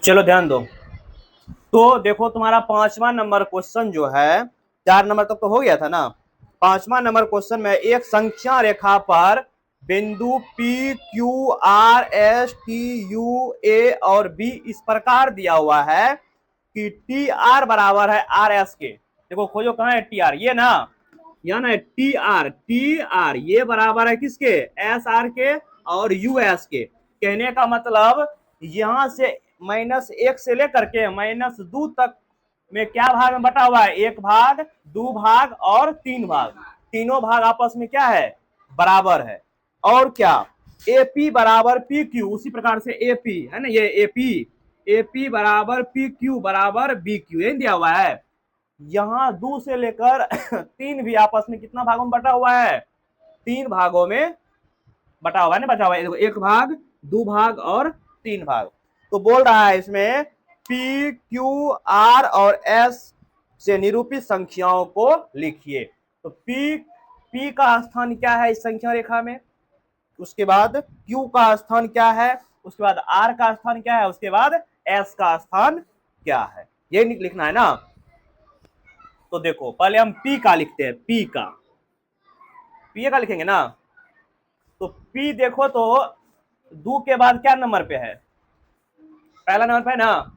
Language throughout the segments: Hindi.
चलो ध्यान दो। तो देखो तुम्हारा 5वां नंबर क्वेश्चन जो है, 4 नंबर तक तो हो गया था ना। 5वां नंबर क्वेश्चन में एक संख्या रेखा पर बिंदु P Q R S T U A और बी इस प्रकार दिया हुआ है कि टी आर बराबर है आर एस के। देखो खोजो कहाँ है टी आर, ये ना, यह ना टी आर ये बराबर है किसके, एस आर के और यू एस के। कहने का मतलब यहां से -1 से लेकर के -2 तक में क्या भाग में बटा हुआ है, 1 भाग, 2 भाग और 3 भाग। तीनों भाग आपस में क्या है, बराबर है। और क्या, एपी बराबर पी क्यू, उसी प्रकार से एपी है ना, ये एपी बराबर पी क्यू बराबर बी क्यू, ये दिया हुआ है। यहां 2 से लेकर 3 भी आपस में कितना भागों में बटा हुआ है, 3 भागों में बटा हुआ है ना, बचा हुआ है। देखो 1 भाग, 2 भाग और 3 भाग। तो बोल रहा है इसमें पी क्यू आर और एस से निरूपित संख्याओं को लिखिए। तो पी का स्थान क्या है इस संख्या रेखा में, उसके बाद क्यू का स्थान क्या है, उसके बाद आर का स्थान क्या है, उसके बाद एस का स्थान क्या है, ये लिखना है ना। तो देखो पहले हम पी का लिखते हैं, पी का लिखेंगे ना। तो पी देखो तो 2 के बाद क्या नंबर पे है, पहला नंबर पे है ना,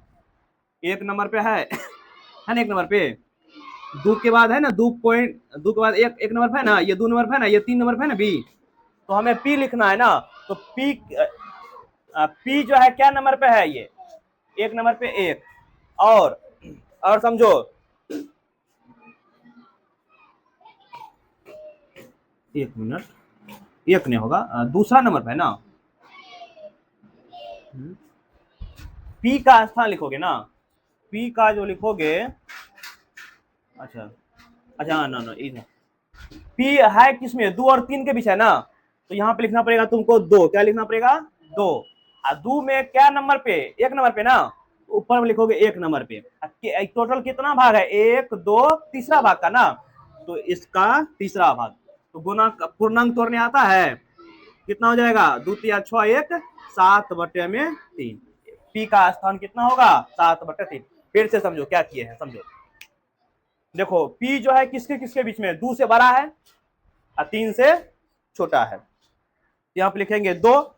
1 नंबर पे है ना, 1 नंबर पे। 2 के बाद है ना, 2 के बाद 1 नंबर पे है ना, ये 2 नंबर पे है ना, ये 3 नंबर पे है ना बी। तो हमें पी लिखना है ना। तो पी जो है क्या नंबर पे है, ये 1 नंबर पे 1। और समझो 1 मिनट, 1 नहीं होगा, दूसरा नंबर पे है ना। पी का स्थान लिखोगे ना, पी का जो लिखोगे, अच्छा ना इधर पी है किसमें, 2 और 3 के बीच है ना। तो यहाँ पे लिखना पड़ेगा तुमको 2, क्या लिखना पड़ेगा, 2। 2 में क्या नंबर पे, 1 नंबर पे ना, ऊपर में लिखोगे 1 नंबर पे। टोटल कितना भाग है, 1 2 तीसरा भाग का ना, तो इसका तीसरा भाग। तो गुना पूर्णांक तोड़ने आता है, कितना हो जाएगा, 2 3 6 1 7/3। पी का स्थान कितना होगा, 7/3। फिर से समझो क्या किए हैं, समझो। देखो पी जो है किसके किसके बीच में, 2 से बड़ा है और 3 से छोटा है। यहाँ पे लिखेंगे 2।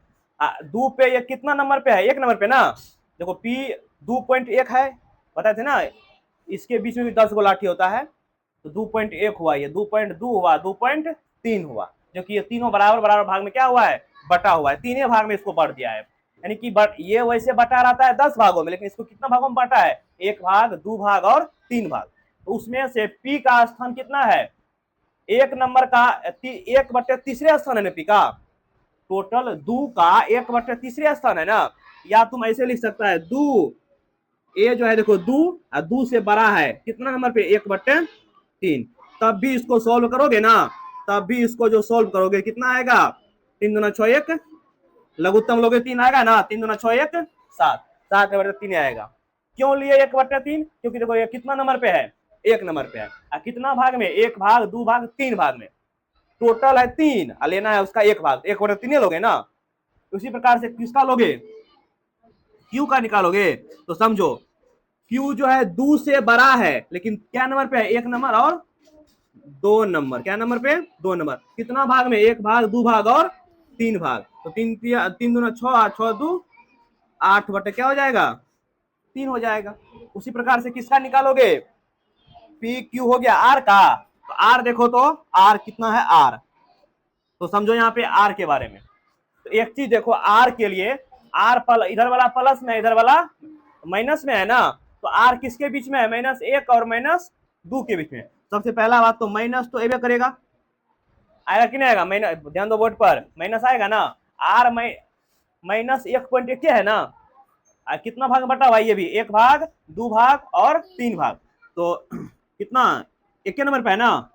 2 पे ये कितना नंबर पे है, 1 नंबर पे ना। देखो पी 2.1 है, बताए थे ना, इसके बीच में भी 10 गो लाठी होता है। तो 2.1 हुआ, ये 2.2 हुआ, 2.3 हुआ, जो कि ये तीनों बराबर बराबर भाग में क्या हुआ है, बटा हुआ है। 3 भाग में इसको बढ़ दिया है, यानी कि ये वैसे बटा रहता है 10 भागों में, लेकिन इसको कितना भागों में बटा है, 1 भाग, 2 भाग और 3 भाग। तो उसमें से पी का स्थान कितना है, 1 नंबर का 1/3 स्थान है ना पी का। टोटल 2 का 1/3 स्थान है ना। या तुम ऐसे लिख सकता है 2, ए जो है देखो 2 से बड़ा है कितना नंबर पे, 1/3। तब भी इसको सॉल्व करोगे ना, तब भी इसको जो सॉल्व करोगे कितना आएगा, 3 दूना 6 1, लघुत्तम लोगे 3 आएगा ना, 3 दूना 6 1 7, 7/3 आएगा। क्यों लिए 1/3, क्योंकि देखो ये कितना नंबर पे है, 1 नंबर पे है। कितना भाग में, 1 भाग, 2 भाग, 3 भाग में। टोटल है 3, लेना है उसका 1 भाग, 1/3 लोगे ना। उसी प्रकार से किसका लोगे, क्यू का निकालोगे। तो समझो क्यू जो है 2 से बड़ा है, लेकिन क्या नंबर पे है, 1 नंबर और 2 नंबर, क्या नंबर पे, 2 नंबर। कितना भाग में, 1 भाग, 2 भाग और 3 भाग। तो 3 दूना 6, 6 2 8 बटे क्या हो जाएगा, 3 हो जाएगा। उसी प्रकार से किसका निकालोगे, पी क्यू हो गया आर का। तो आर देखो तो आर कितना है, आर। तो समझो यहाँ पे आर के बारे में। तो एक चीज देखो, आर के लिए आर इधर वाला प्लस में, इधर वाला माइनस में है ना। तो आर किसके बीच में है, -1 और -2 के बीच में। सबसे पहला बात तो माइनस तो एबे करेगा, आएगा कि नहीं आएगा, माइनस, ध्यान दो बोर्ड पर, माइनस आएगा ना। आर -1.1 है ना। कितना भाग बटा हुआ, ये भी 1 भाग, 2 भाग और 3 भाग। तो कितना, 1 नंबर पे है ना,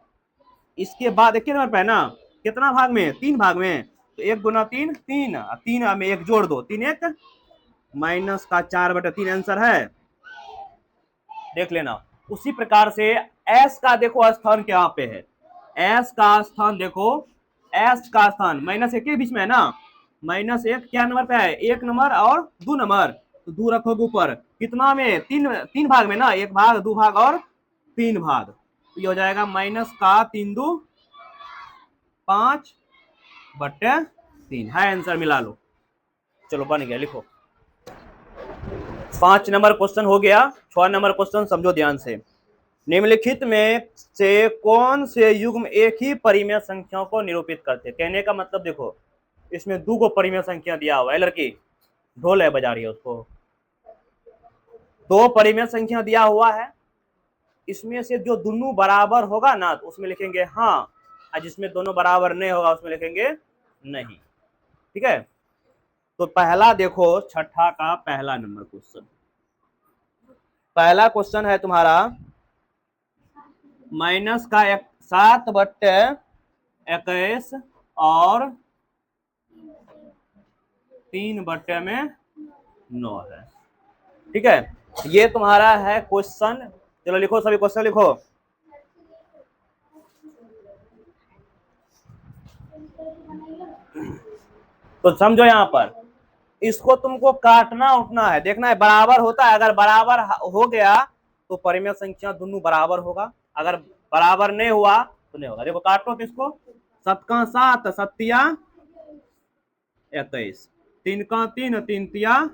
इसके बाद 1 नंबर पे है ना, कितना भाग में, 3 भाग में। तो 1 गुना 3 3, 3 में 1 जोड़ दो, 3 1 -4/3 आंसर है, देख लेना। उसी प्रकार से एस का देखो स्थान क्या पे है, एस का स्थान देखो, एस का स्थान -1 के बीच में है ना। -1 क्या नंबर पे है, 1 नंबर और 2 नंबर। तो 2 रखोगे ऊपर, कितना में, तीन तीन भाग में ना, एक भाग, दो भाग और तीन भाग, तो ये हो जाएगा माइनस का 3×5/3 है आंसर, मिला लो। चलो बन गया, लिखो। 5 नंबर क्वेश्चन हो गया। 6 नंबर क्वेश्चन समझो ध्यान से। निम्नलिखित में से कौन से युग्म एक ही परिमेय संख्याओं को निरूपित करते हैं? कहने का मतलब देखो, इसमें दो को परिमेय संख्या दिया हुआ है, लड़की ढोल है बजा रही है उसको, दो परिमेय संख्या दिया हुआ है, इसमें से जो दोनों बराबर होगा ना तो उसमें लिखेंगे हाँ, और जिसमें दोनों बराबर नहीं होगा उसमें लिखेंगे नहीं। ठीक है, तो पहला देखो, छठा का पहला नंबर क्वेश्चन। पहला क्वेश्चन है तुम्हारा माइनस का 7/21 और 3/9 है। ठीक है, ये तुम्हारा है क्वेश्चन। चलो लिखो, सभी क्वेश्चन लिखो। तो समझो यहां पर, इसको तुमको काटना उठना है, देखना है बराबर होता है, अगर बराबर हो गया तो परिमेय संख्या दोनों बराबर होगा, अगर बराबर नहीं हुआ तो नहीं होगा। देखो काटो तो इसको, 7 का 7, 7 21, 3 का 3, 3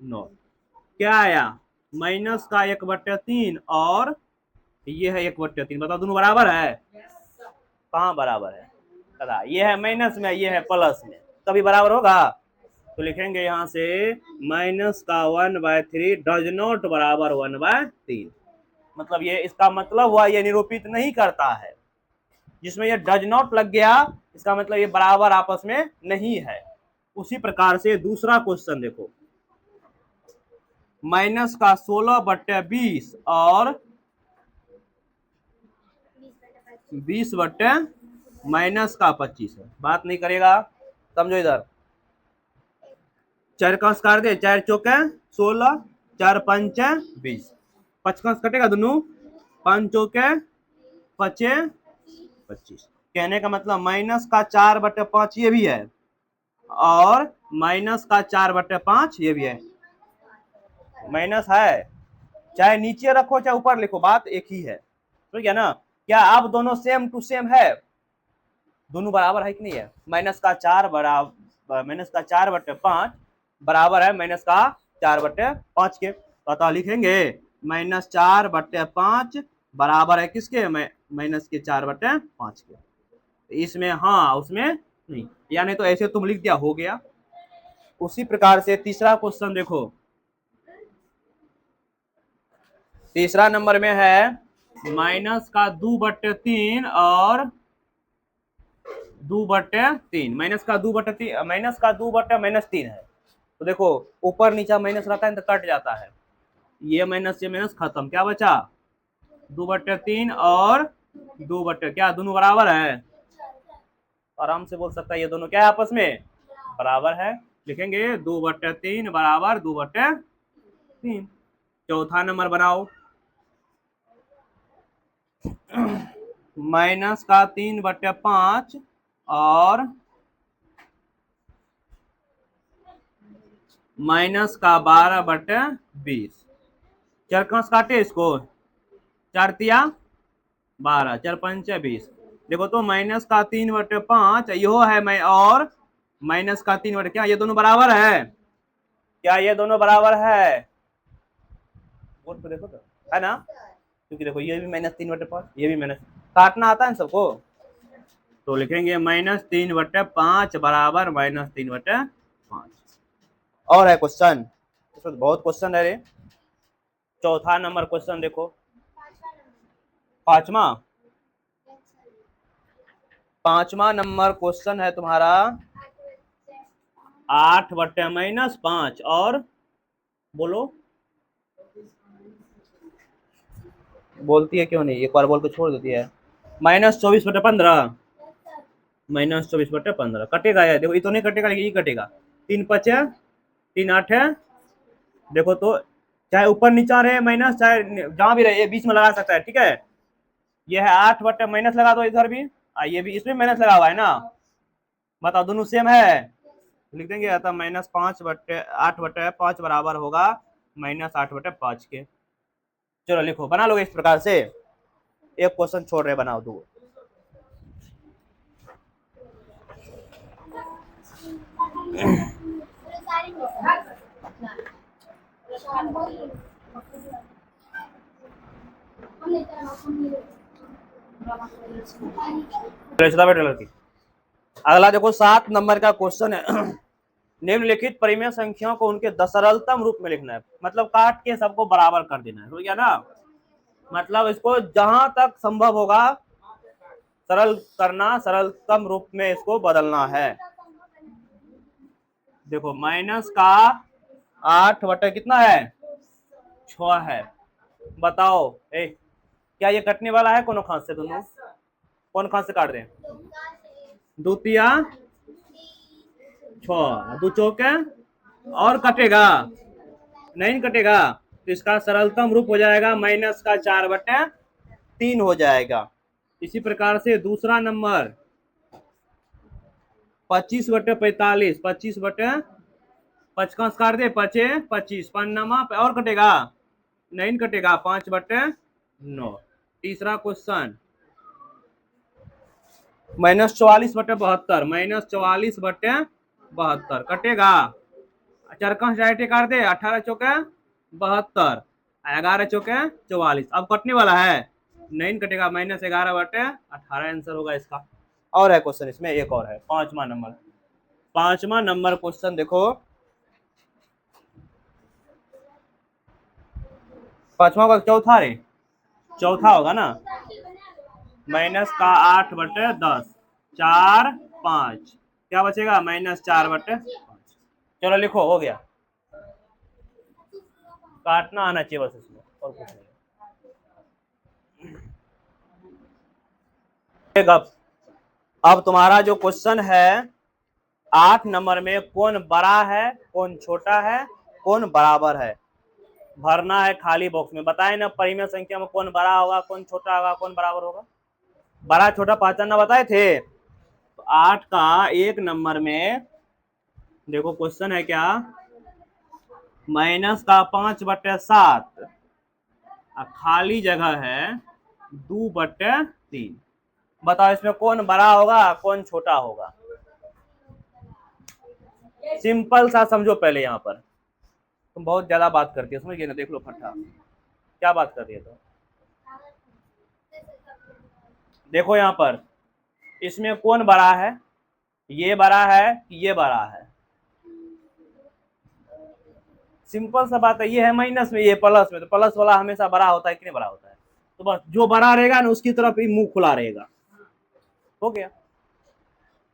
9, क्या आया माइनस का 1/3 और ये है 1/3। बताओ दोनों बराबर है? कहाँ बराबर है? पता, ये है माइनस में, ये है प्लस में, कभी बराबर होगा? तो लिखेंगे यहां से माइनस का 1/3 डज नॉट बराबर 1/3। मतलब ये, इसका मतलब हुआ ये निरूपित नहीं करता है। जिसमें ये डज नॉट लग गया इसका मतलब ये बराबर आपस में नहीं है। उसी प्रकार से दूसरा क्वेश्चन देखो, माइनस का 16/20 और 20/-25 है। बात नहीं करेगा, समझो इधर। 4 कंस काट दे, 4 चौके 16, 4 पंचे 20, 5 कंस कटेगा दोनों, 5 चौके 5 25। कहने का मतलब माइनस का 4/5 ये भी है और माइनस का 4/5 ये भी है। माइनस है, चाहे नीचे रखो चाहे ऊपर लिखो, बात एक ही है। ठीक है ना? क्या आप दोनों सेम टू सेम है? दोनों बराबर है कि नहीं है? माइनस का 4/5 बराबर है माइनस का 4/5 के। अतः लिखेंगे माइनस 4/5 बराबर है किसके? माइनस के 4/5 के। इसमें हाँ, उसमें नहीं, या नहीं तो ऐसे तुम लिख दिया, हो गया। उसी प्रकार से तीसरा क्वेश्चन देखो, तीसरा नंबर में है माइनस का 2/3 और 2/3। माइनस का 2/3, माइनस का 2/-3 है। तो देखो ऊपर नीचा माइनस रहता है तो कट जाता है, ये माइनस से माइनस खत्म, क्या बचा? 2/3 और 2/, क्या दोनों बराबर है? आराम से बोल सकता है ये दोनों क्या है आपस में? बराबर है। लिखेंगे 2/3 बराबर 2/3। चौथा नंबर बनाओ, माइनस का 3/5 और माइनस का 12/20। 4 कंस काटे इसको, 4 तिया 12, 4 पंचे 20। देखो तो माइनस का 3/5 यो है, और माइनस का 3 क्या ये दोनों बराबर है? क्या ये दोनों बराबर है? बोर्ड पे देखो तो, है ना? क्योंकि देखो ये भी -3/5, ये भी माइनस, काटना आता है सबको। तो लिखेंगे -3/5 बराबर -3/5। और है क्वेश्चन, इसमें बहुत क्वेश्चन है रे। चौथा नंबर क्वेश्चन देखो, पांचवा नंबर क्वेश्चन है तुम्हारा 8/-5 और बोलो, बोलती है क्यों नहीं, एक बार बोल के छोड़ देती है। -24/15, -24/15 कटेगा यार, देखो ये तो नहीं कटेगा लेकिन ये कटेगा। 3 5 3 8 है, देखो तो चाहे ऊपर नीचा रहे माइनस, चाहे जहां भी रहे ये बीच में लगा सकता है। ठीक है, ये है 8 माइनस लगा दो इधर भी, ये भी इसमें माइनस लगा हुआ है ना, बताओ दोनों सेम है, लिख देंगे। अतः -5/8/5 बराबर होगा -8/5 के। चलो लिखो, बना लोगे इस प्रकार से। एक क्वेश्चन छोड़ रहे, बनाओ दो। अगला देखो 7 नंबर का क्वेश्चन है। निम्नलिखित परिमेय संख्याओं को उनके सरलतम रूप में लिखना है, मतलब काट के सबको बराबर कर देना है, हो गया ना। मतलब इसको जहां तक संभव होगा सरल करना, सरलतम रूप में इसको बदलना है। देखो माइनस का 8 कितना है, 6 है। बताओ क्या ये कटने वाला है? कौन खांस से दोनों, कौन खांस से काट रहे हैं? द्वितीया 6, दो चौके और कटेगा नहीं, कटेगा। तो इसका सरलतम रूप हो जाएगा -4/3 हो जाएगा। इसी प्रकार से दूसरा नंबर 25/45, 25/5 काट दे, 5×25 5 और कटेगा नहीं, कटेगा 5/9। तीसरा क्वेश्चन -44/72, -44/72 कटेगा, 4 डायरेक्ट काट दे, 18 चौके 72, 11 चौके 44। अब कटने वाला है नहीं, कटेगा -11/18 आंसर होगा इसका। और है क्वेश्चन इसमें, एक और है, 5वां नंबर क्वेश्चन देखो। 5वां का चौथा रे, चौथा होगा ना। -8/10, 4 5, क्या बचेगा -4/5। चलो लिखो, हो गया। काटना आना चाहिए बस इसमें, और कुछ नहीं। अब तुम्हारा जो क्वेश्चन है 8 नंबर में, कौन बड़ा है, कौन छोटा है, कौन बराबर है, भरना है खाली बॉक्स में। बताए ना परिमेय संख्या में कौन बड़ा होगा, कौन छोटा होगा, कौन बराबर होगा। बड़ा छोटा पहचानना बताए थे। तो 8 का 1 नंबर में देखो क्वेश्चन है क्या, -5/7 खाली जगह है 2/3। बताओ इसमें कौन बड़ा होगा, कौन छोटा होगा। सिंपल सा समझो पहले, यहाँ पर तुम बहुत ज्यादा बात करती है, समझ गए ना। देख लो फटा क्या बात कर रही है। तो देखो यहाँ पर इसमें कौन बड़ा है, ये बड़ा है कि ये बड़ा है। सिंपल सा बात है, ये है माइनस में, ये प्लस में, तो प्लस वाला हमेशा बड़ा होता है कि नहीं बड़ा होता है। तो बस जो बड़ा रहेगा ना उसकी तरफ ही मुंह खुला रहेगा। हो गया।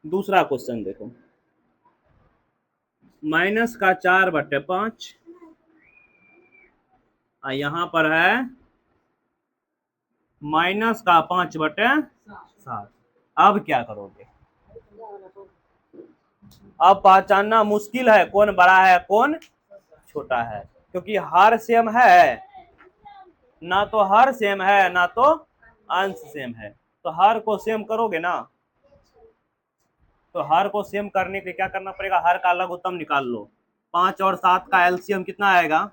दूसरा क्वेश्चन देखो, -4/5 यहां पर है -5/7। अब क्या करोगे? अब पहचानना मुश्किल है कौन बड़ा है कौन छोटा है, क्योंकि हर सेम है ना, तो हर सेम है ना तो अंश सेम है। तो हर को सेम करोगे ना, तो हर को सेम करने के लिए क्या करना पड़ेगा, हर का लघुत्तम निकाल लो। 5 और 7 का एलसीएम कितना आएगा,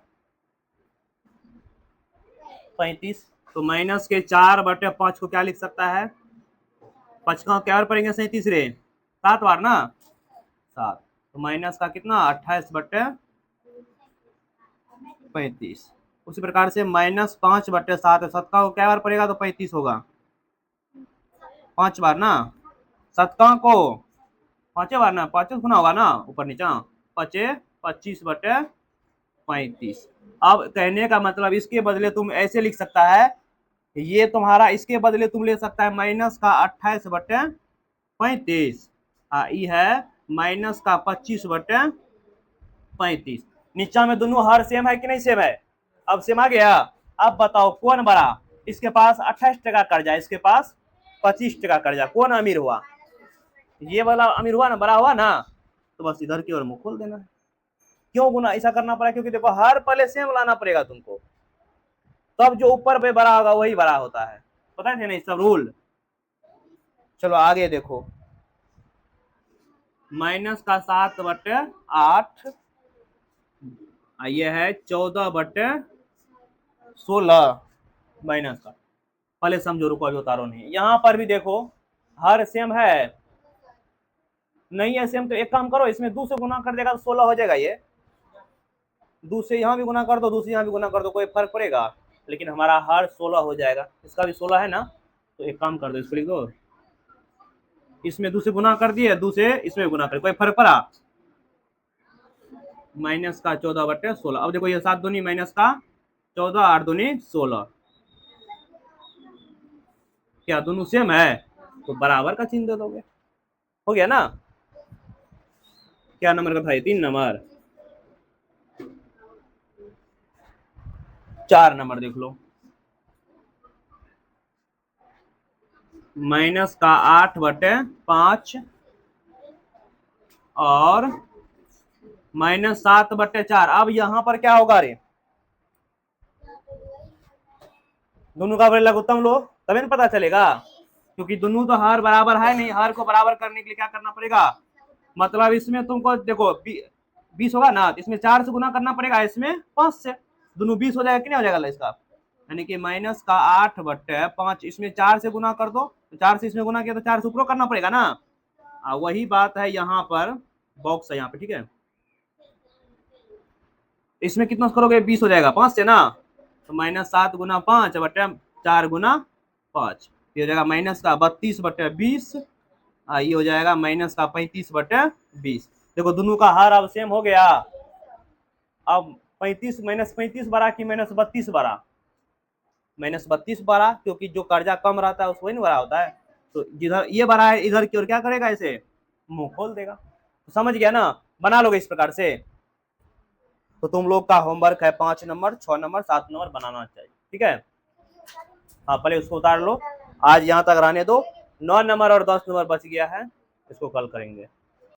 35। तो -4/5 को क्या लिख सकता है, 5 का क्या बार पढ़ेंगे 37 रे, 7 बार ना, 7। तो माइनस का कितना 28/35। उसी प्रकार से -5/7, 7 का क्या बार पड़ेगा तो 35 होगा, 5 बार ना। 7 को 5 बार ना, 5 गुना होगा ना, ऊपर नीचा 5 25/35। अब कहने का मतलब इसके बदले तुम ऐसे लिख सकता है, ये तुम्हारा इसके बदले तुम ले सकता है माइनस का 28/35, ये है माइनस का 25/35। नीचा में दोनों हर सेम है कि नहीं सेम है, अब सेम आ गया। अब बताओ कौन बड़ा, इसके पास 28 टका कर्जा, इसके पास 25 टका कर्जा, कौन अमीर हुआ, ये वाला अमीर हुआ ना, बड़ा हुआ ना। तो बस इधर की ओर मुंह खोल देना है। क्यों गुना ऐसा करना पड़ा, क्योंकि देखो हर पहले सेम लाना पड़ेगा तुमको, तब जो ऊपर पे बड़ा होगा वही बड़ा होता है, पता है ना सब रूल। चलो आगे देखो, -7/8 ये है 14/16 माइनस का। पहले समझो, रुको अभी उतारो नहीं। यहाँ पर भी देखो हर सेम है, नहीं है सेम तो एक काम करो, इसमें 2 से गुना कर देगा तो 16 हो जाएगा। ये 2 से यहाँ भी गुना कर दो, 2 से यहाँ भी गुना कर दो, कोई फर्क पड़ेगा? लेकिन हमारा हर 16 हो जाएगा। इसका भी 16 है ना, तो एक काम कर दो, इसको लिख दो। इसमें 2 से गुना कर दिए, 2 से इसमें गुना कर, कोई फर्क पड़ा? माइनस का 14/16। अब देखो ये 7 दूनी माइनस का 14, 8 दूनी 16, क्या दोनों सेम है? तो बराबर का चिन्ह दे दोगे, हो गया ना। क्या नंबर का था ये? 3 नंबर। 4 नंबर देख लो, माइनस का 8/5 और माइनस 7/4। अब यहां पर क्या होगा रे? दोनों का लघुत्तम लो, तभी ना पता चलेगा, क्योंकि दोनों तो हर बराबर है नहीं। हर को बराबर करने के लिए क्या करना पड़ेगा? मतलब इसमें तुमको देखो 20 होगा ना, तो इसमें 4 से गुना करना पड़ेगा, इसमें 5 से, दोनों 20 हो जाएगा कि नहीं हो जाएगा इसका? यानी कि माइनस का 8/5, इसमें 4 से गुना कर दो, तो 4 से इसमें गुना किया तो 4 से ऊपर करना पड़ेगा ना। वही बात है यहाँ पर, बॉक्स है यहाँ पे, ठीक है। इसमें कितना करोगे? 20 हो जाएगा 5 से ना, तो माइनस 7 गुना 5 बटे 4 गुना 5, ये हो जाएगा माइनस का 32/20। ये हो जाएगा माइनस का 35/20। देखो दोनों का हर अब सेम हो गया। अब 35 माइनस 35 बड़ा कि माइनस 32 बड़ा? माइनस 32 बड़ा, क्योंकि जो कर्जा कम रहता है उसको ही बड़ा होता है। तो जिधर ये बड़ा है, इधर की ओर क्या करेगा? इसे मुंह खोल देगा। तो समझ गया ना, बना लोगे इस प्रकार से। तो तुम लोग का होमवर्क है 5 नंबर, 6 नंबर, 7 नंबर बनाना चाहिए, ठीक है। हाँ पहले उसको उतार लो, आज यहाँ तक रहने दो। 9 नंबर और 10 नंबर बच गया है, इसको कल करेंगे।